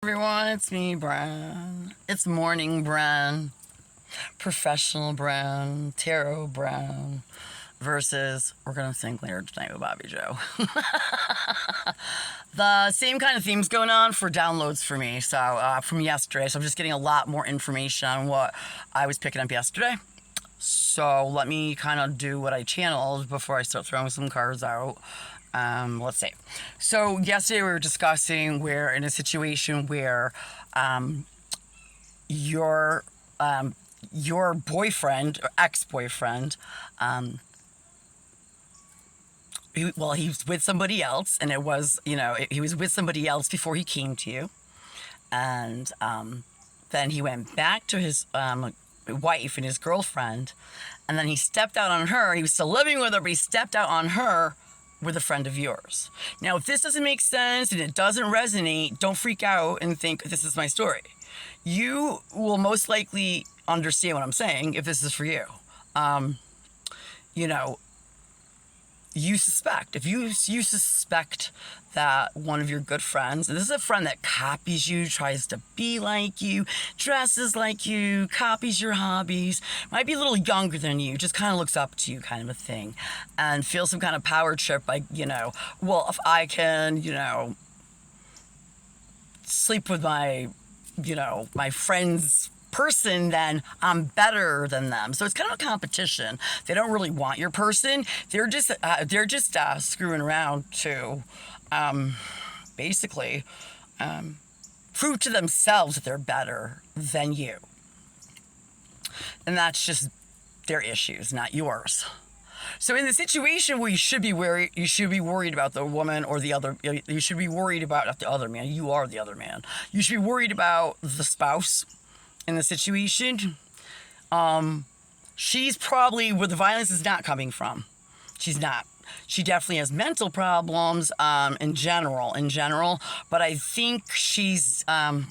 Everyone, it's me, Bren. It's morning Bren, professional Bren, tarot Bren, versus we're gonna think later tonight with Bobby Joe. The same kind of themes going on for downloads for me. So from yesterday, so I'm just getting a lot more information on what I was picking up yesterday. So let me kind of do what I channeled before I start throwing some cards out. Let's see. So yesterday we were discussing where in a situation where your boyfriend or ex-boyfriend, he's with somebody else, and it was, he was with somebody else before he came to you, and then he went back to his wife and his girlfriend, and then he stepped out on her. He was still living with her, but he stepped out on her with a friend of yours. Now, if this doesn't make sense and it doesn't resonate, don't freak out and think this is my story. You will most likely understand what I'm saying if this is for you. You suspect, if you suspect that one of your good friends, and this is a friend that copies you, tries to be like you, dresses like you, copies your hobbies, might be a little younger than you, just kind of looks up to you kind of a thing, and feels some kind of power trip, like, well, if I can, sleep with my friend's person, then I'm better than them. So it's kind of a competition. They don't really want your person. They're just screwing around to basically prove to themselves that they're better than you. And that's just their issues, not yours. So in the situation where you should be worried about the woman or the other, you should be worried about not the other man. You are the other man. You should be worried about the spouse in the situation. She's probably where the violence is not coming from. She's not. She definitely has mental problems in general, but I think she's been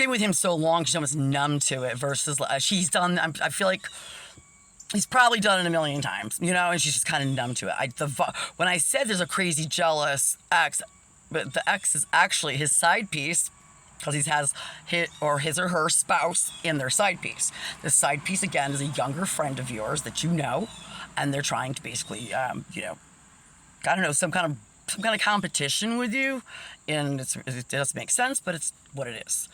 with him so long, she's almost numb to it, versus she's done, I feel like he's probably done it a million times, and she's just kind of numb to it. When I said there's a crazy jealous ex, but the ex is actually his side piece, because he has his or her spouse in their side piece. This side piece, again, is a younger friend of yours that you know, and they're trying to basically, I don't know, some kind of competition with you, and it doesn't make sense, but it's what it is.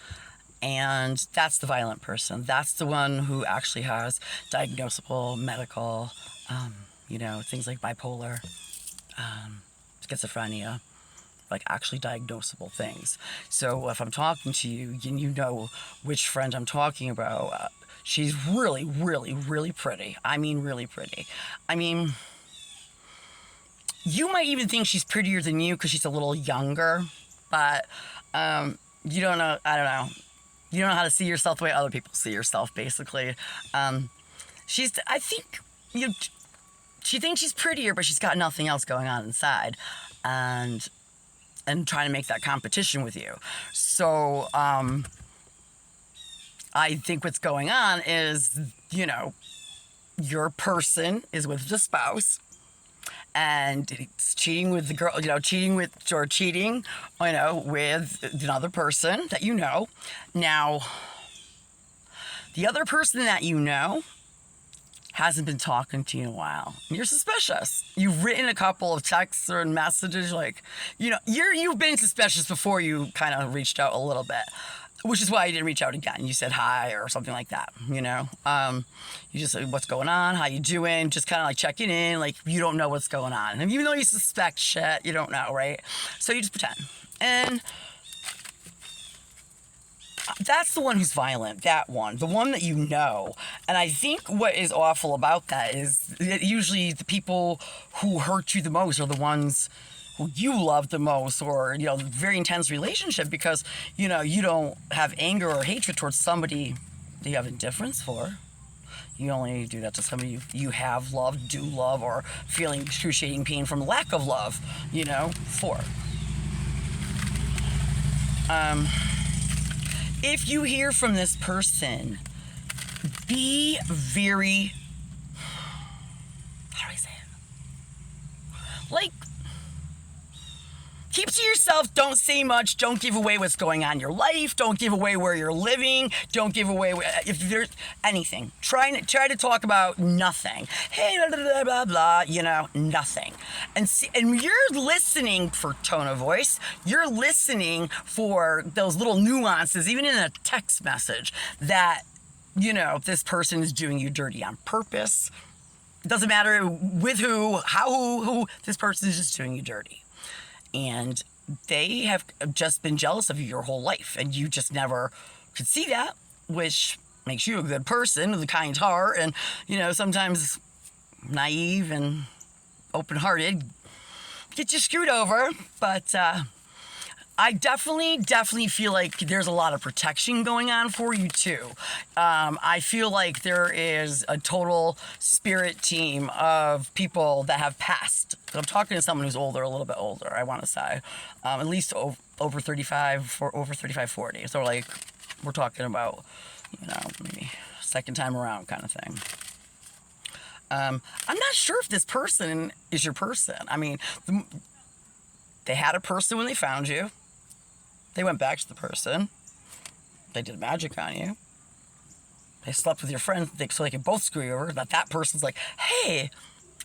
And that's the violent person. That's the one who actually has diagnosable medical, things like bipolar, schizophrenia, like actually diagnosable things. So if I'm talking to you and you know which friend I'm talking about, she's really, really, really pretty. I mean, really pretty. I mean, you might even think she's prettier than you because she's a little younger, but you don't know. I don't know. You don't know how to see yourself the way other people see yourself, basically. She thinks she's prettier, but she's got nothing else going on inside, and trying to make that competition with you. So I think what's going on is, your person is with the spouse, and it's cheating with the girl, cheating with another person that you know. Now, the other person that you know hasn't been talking to you in a while. And you're suspicious. You've written a couple of texts or messages, you've been suspicious before you kind of reached out a little bit, which is why you didn't reach out again. You said hi or something like that, You just said, what's going on? How you doing? Just kind of like checking in, like you don't know what's going on. And even though you suspect shit, you don't know, right? So you just pretend. And that's the one who's violent, that one, the one that you know. And I think what is awful about that is that usually the people who hurt you the most are the ones who you love the most, or, very intense relationship, because, you don't have anger or hatred towards somebody that you have indifference for. You only do that to somebody you have loved, do love, or feeling excruciating pain from lack of love, for. If you hear from this person, be very, how do I say it? Keep to yourself, don't say much, don't give away what's going on in your life, don't give away where you're living, don't give away if there's anything. Try to talk about nothing. Hey, blah, blah, blah, blah, you know, nothing. And you're listening for tone of voice, you're listening for those little nuances, even in a text message, that, you know, this person is doing you dirty on purpose. It doesn't matter with who, how, who, this person is just doing you dirty. And they have just been jealous of you your whole life, and you just never could see that, which makes you a good person with a kind heart, and, you know, sometimes naive and open-hearted get you screwed over. But I definitely feel like there's a lot of protection going on for you too. I feel like there is a total spirit team of people that have passed. I'm talking to someone who's older, a little bit older, I want to say, at least over 35, over 35, 40. So like, we're talking about, you know, maybe second time around kind of thing. I'm not sure if this person is your person. I mean, they had a person when they found you. They went back to the person. They did magic on you. They slept with your friend so they could both screw you over. That person's like, hey,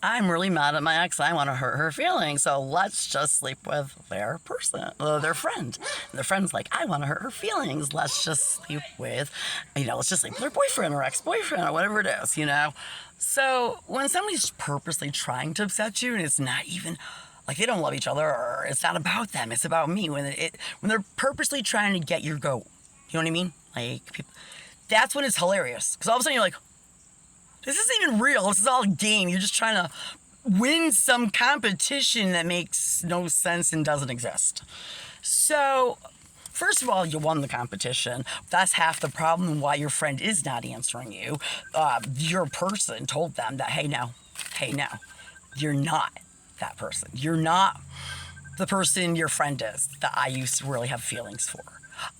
I'm really mad at my ex. I want to hurt her feelings. So let's just sleep with their person, their friend. And their friend's like, I want to hurt her feelings. Let's just sleep with, you know, let's just sleep with their boyfriend or ex-boyfriend or whatever it is, you know. So when somebody's purposely trying to upset you and it's not even, like, they don't love each other, or it's not about them, it's about me. When they're purposely trying to get your goat, you know what I mean? Like, people, that's when it's hilarious. Because all of a sudden you're like, this isn't even real. This is all a game. You're just trying to win some competition that makes no sense and doesn't exist. So, first of all, you won the competition. That's half the problem why your friend is not answering you. Your person told them that, hey, now, you're not that person. You're not the person your friend is that I used to really have feelings for.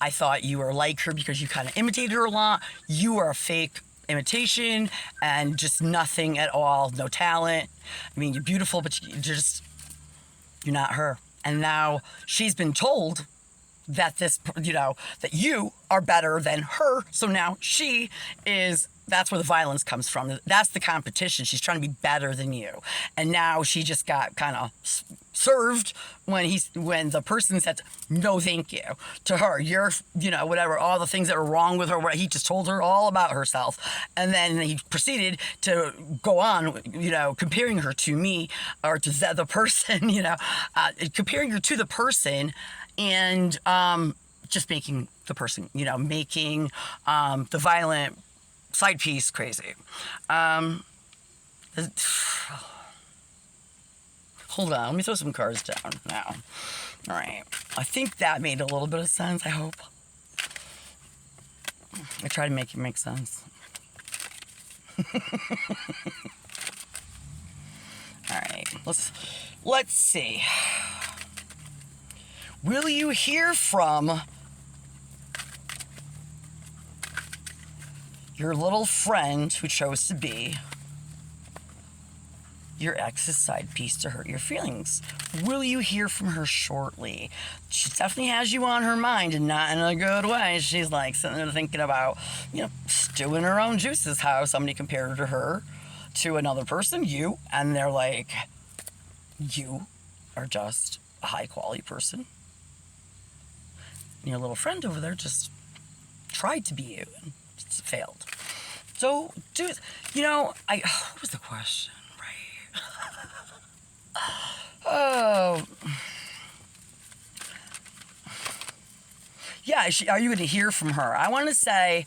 I thought you were like her because you kind of imitated her a lot. You are a fake imitation and just nothing at all, no talent. I mean, you're beautiful, but you're not her. And now she's been told that that you are better than her. So now that's where the violence comes from. That's the competition. She's trying to be better than you. And now she just got kind of served when the person said, no, thank you to her. You're, whatever, all the things that were wrong with her, he just told her all about herself. And then he proceeded to go on, comparing her to me or to the person, comparing her to the person and just making the person, making the violent side piece crazy. Hold on, let me throw some cards down now. All right, I think that made a little bit of sense, I hope. I try to make it make sense. All right, let's see. Will you hear from your little friend who chose to be your ex's side piece to hurt your feelings? Will you hear from her shortly? She definitely has you on her mind, and not in a good way. She's like sitting there thinking about, stewing her own juices, how somebody compared her to another person, you, and they're like, you are just a high quality person. And your little friend over there just tried to be you and it's failed. So, what was the question? Oh, yeah. Are you going to hear from her? I want to say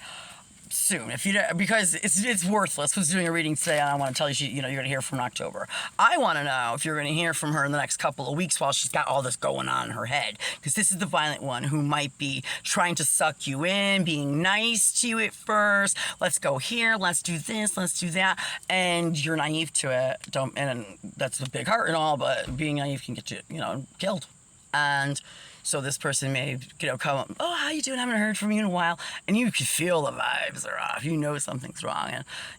soon, because it's worthless. Who's doing a reading today? And I want to tell you, you're going to hear from in October. I want to know if you're going to hear from her in the next couple of weeks while she's got all this going on in her head. Because this is the violent one who might be trying to suck you in, being nice to you at first. Let's go here. Let's do this. Let's do that. And you're naive to it. And that's a big heart and all, but being naive can get you, killed. And So this person may, come up, oh, how you doing? I haven't heard from you in a while. And you can feel the vibes are off. You know something's wrong.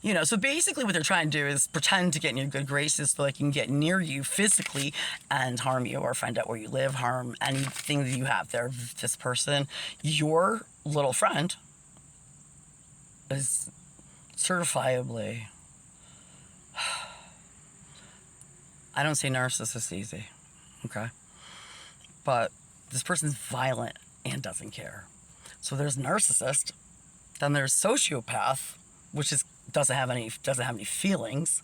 And, so basically what they're trying to do is pretend to get in your good graces so they can get near you physically and harm you or find out where you live, harm anything that you have there. This person, your little friend, is certifiably, I don't say narcissist easy, okay? But this person's violent and doesn't care. So there's narcissist, then there's sociopath, which doesn't have any feelings.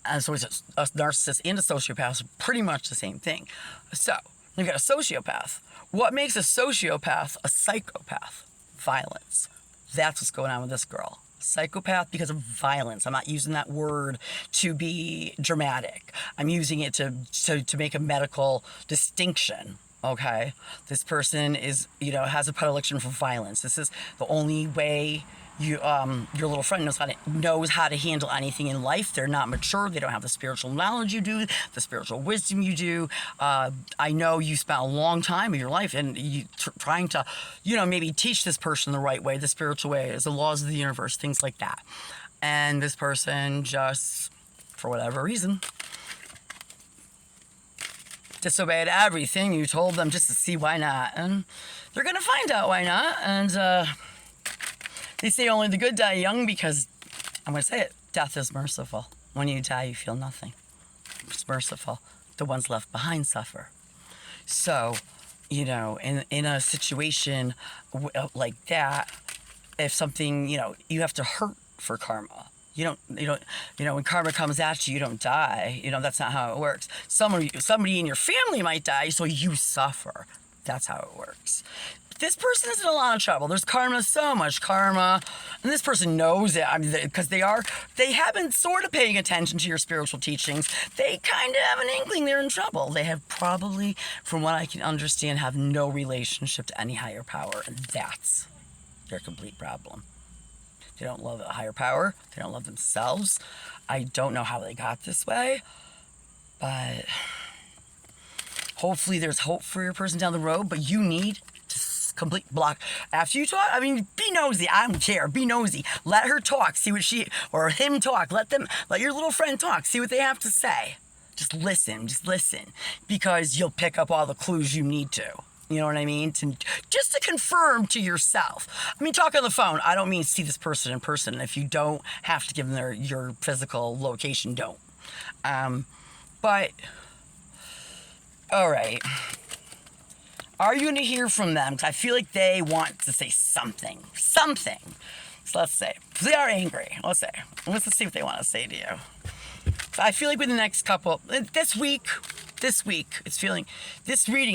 And so it's a narcissist and a sociopath, pretty much the same thing. So you've got a sociopath. What makes a sociopath a psychopath? Violence. That's what's going on with this girl. Psychopath because of violence. I'm not using that word to be dramatic. I'm using it to make a medical distinction. Okay, this person is, has a predilection for violence. This is the only way your little friend knows how to handle anything in life. They're not mature. They don't have the spiritual knowledge you do, the spiritual wisdom you do. I know you spent a long time of your life and you trying to, maybe teach this person the right way, the spiritual way, the laws of the universe, things like that. And this person just, for whatever reason, disobeyed everything you told them just to see why not. And they're going to find out why not. And they say only the good die young because, I'm going to say it, death is merciful. When you die, you feel nothing. It's merciful. The ones left behind suffer. So, in a situation like that, if something, you have to hurt for karma. You don't, when karma comes at you, you don't die. That's not how it works. Somebody in your family might die, so you suffer. That's how it works. But this person is in a lot of trouble. There's karma, so much karma. And this person knows it. Because they have been sort of paying attention to your spiritual teachings. They kind of have an inkling they're in trouble. They have probably, from what I can understand, have no relationship to any higher power. And that's their complete problem. They don't love a higher power. They don't love themselves. I don't know how they got this way, but hopefully there's hope for your person down the road, but you need to complete block. After you talk, be nosy. I don't care. Be nosy. Let her talk. See what or him talk. Let your little friend talk. See what they have to say. Just listen. Because you'll pick up all the clues you need to. You know what I mean? Just to confirm to yourself. Talk on the phone. I don't mean see this person in person. If you don't have to give them your physical location, don't. But, all right. Are you going to hear from them? Because I feel like they want to say something. Something. So let's say. They are angry. Let's say. Let's see what they want to say to you. So I feel like with the next couple, this week, this reading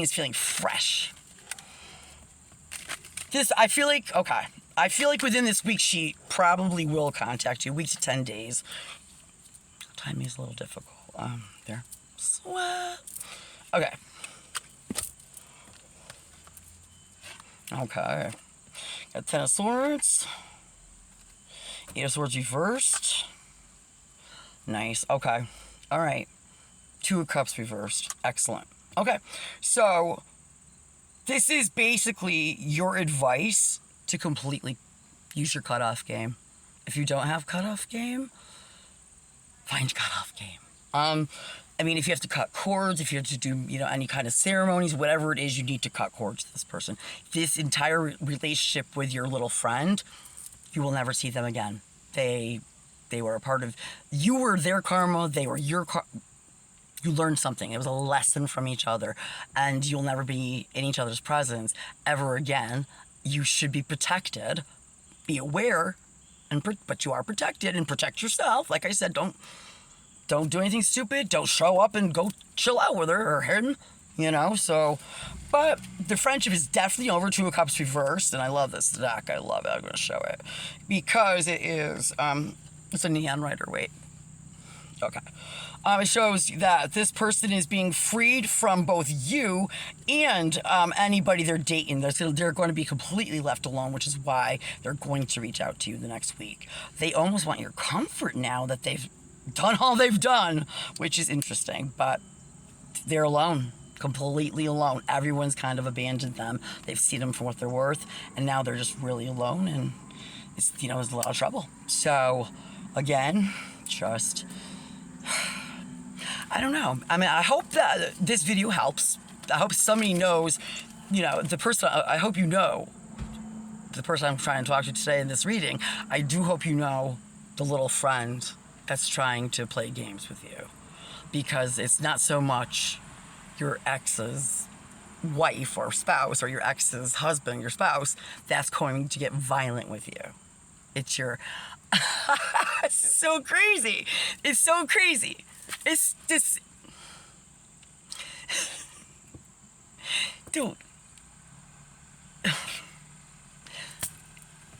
is feeling fresh. I feel like within this week, she probably will contact you, week to 10 days. Timing is a little difficult. There. Sweat. Okay. Got 10 of Swords. 8 of Swords reversed. Nice. Okay. All right. 2 of Cups reversed. Excellent. Okay. So, this is basically your advice to completely use your cutoff game. If you don't have cutoff game, find cutoff game. If you have to cut cords, if you have to do, any kind of ceremonies, whatever it is, you need to cut cords to this person. This entire relationship with your little friend, you will never see them again. They were a part of, you were their karma, they were your karma. You learned something. It was a lesson from each other, and you'll never be in each other's presence ever again. You should be protected. Be aware, but you are protected, and protect yourself. Like I said, don't do anything stupid. Don't show up and go chill out with her or him, So, but the friendship is definitely over. 2 of Cups reversed, and I love this deck. I love it. I'm going to show it because it is. It's a neon rider. Wait. Okay. It shows that this person is being freed from both you and anybody they're dating. They're going to be completely left alone, which is why they're going to reach out to you the next week. They almost want your comfort now that they've done all they've done, which is interesting, but they're alone. completely alone. Everyone's kind of abandoned them. They've seen them for what they're worth, and now they're just really alone, and it's, you know, it's a lot of trouble. So, again, just, I don't know. I mean, I hope that this video helps. I hope somebody knows, you know, the person, I hope you know, the person I'm trying to talk to today in this reading, I do hope you know the little friend that's trying to play games with you. Because it's not so much your ex's wife or spouse or your ex's husband, your spouse, that's going to get violent with you. It's your... It's so crazy. It's so crazy. It's this... Dude.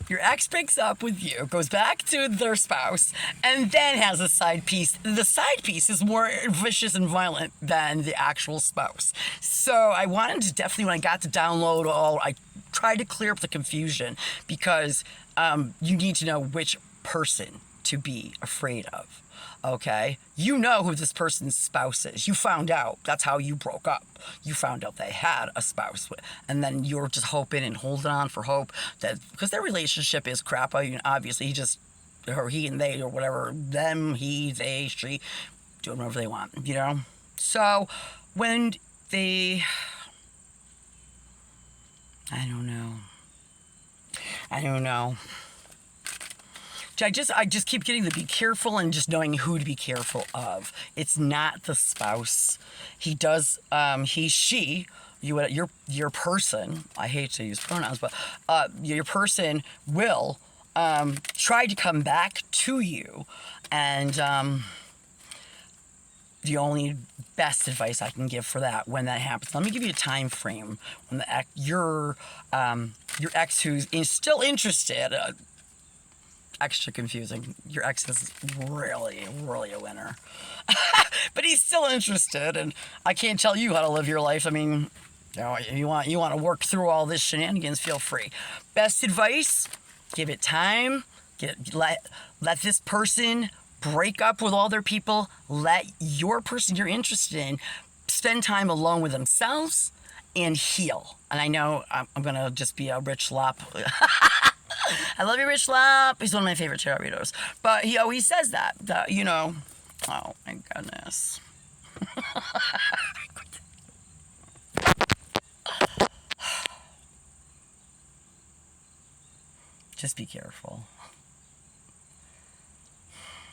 Your ex breaks up with you, goes back to their spouse, and then has a side piece. The side piece is more vicious and violent than the actual spouse. So I wanted to definitely, when I got to download all, I tried to clear up the confusion, because you need to know which person to be afraid of. Okay? You know who this person's spouse is. You found out. That's how you broke up. You found out they had a spouse. And then you're just hoping and holding on for hope that, because their relationship is crap. I mean, obviously, or he and they, or whatever, them, he, they, she, doing whatever they want, you know? So, when they, I don't know. I just keep getting the be careful and just knowing who to be careful of. It's not the spouse. He does, he, she, your person, I hate to use pronouns, but your person will try to come back to you. And the only best advice I can give for that when that happens, let me give you a time frame when your ex who's still interested, extra confusing. Your ex is really, really a winner. But he's still interested, and I can't tell you how to live your life. I mean, you know, you want to work through all this shenanigans, feel free. Best advice, give it time. Let this person break up with all their people. Let your person you're interested in spend time alone with themselves and heal. And I know I'm going to just be a Rich Lop. I love you, Rich Lop. He's one of my favorite tarot readers. But he always says that, you know, oh my goodness. Just be careful.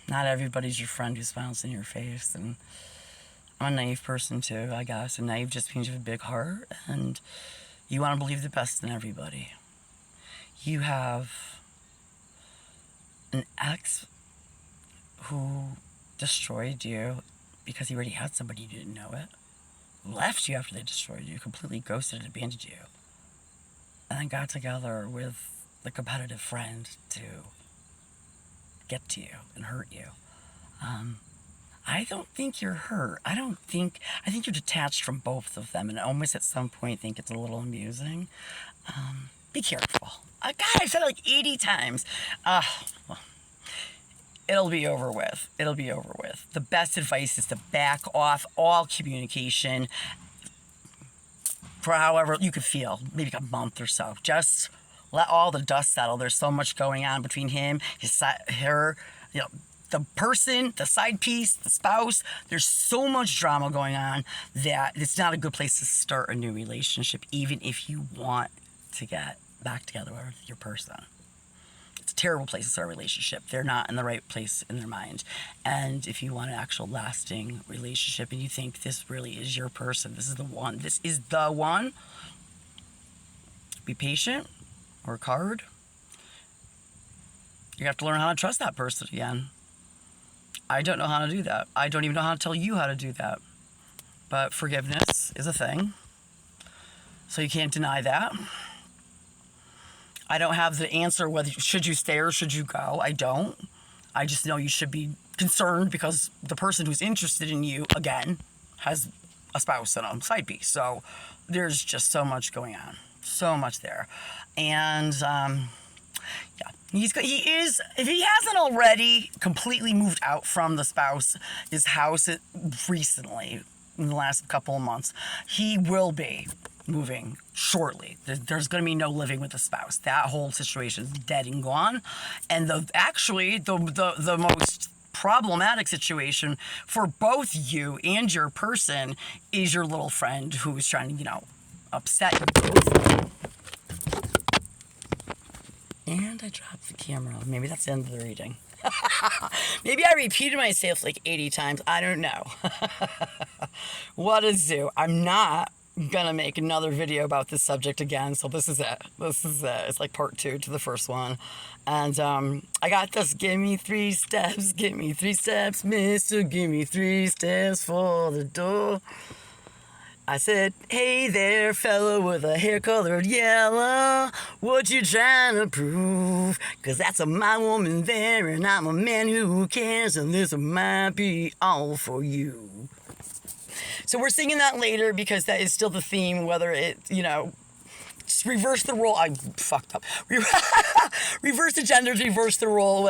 Not everybody's your friend who smiles in your face. And I'm a naive person too, I guess. And naive just means you have a big heart and you want to believe the best in everybody. You have an ex who destroyed you because he already had somebody, you didn't know it. Left you after they destroyed you, completely ghosted and abandoned you. And then got together with the competitive friend to get to you and hurt you. I don't think you're hurt. I think you're detached from both of them and almost at some point think it's a little amusing. Be careful. God, I've said it like 80 times. Well, it'll be over with. It'll be over with. The best advice is to back off all communication for however you could feel, maybe a month or so. Just let all the dust settle. There's so much going on between him, her, you know, the person, the side piece, the spouse. There's so much drama going on that it's not a good place to start a new relationship, even if you want to get back together with your person. It's a terrible place to start a relationship. They're not in the right place in their mind. And if you want an actual lasting relationship and you think this really is your person, this is the one, be patient, work hard. You have to learn how to trust that person again. I don't know how to do that. I don't even know how to tell you how to do that. But forgiveness is a thing. So you can't deny that. I don't have the answer whether should you stay or should you go. I don't. I just know you should be concerned because the person who's interested in you, again, has a spouse and a side piece. So there's just so much going on. So much there. And, yeah, he is, if he hasn't already completely moved out from the spouse, his house recently, in the last couple of months. He will be moving shortly. There's going to be no living with a spouse. That whole situation is dead and gone. And the most problematic situation for both you and your person is your little friend who's trying to, upset you both. And I dropped the camera. Maybe that's the end of the reading. Maybe I repeated myself like 80 times. I don't know. What a zoo. I'm not gonna make another video about this subject again, so this is it. It's like part 2 to the first one. And I got this. Give me 3 steps, mister, give me 3 steps for the door. I said, hey there, fella with a hair colored yellow, what you trying to prove? 'Cause that's my woman there, and I'm a man who cares, and this might be all for you. So we're singing that later because that is still the theme, whether it, just reverse the role. I fucked up. Reverse the genders, reverse the role.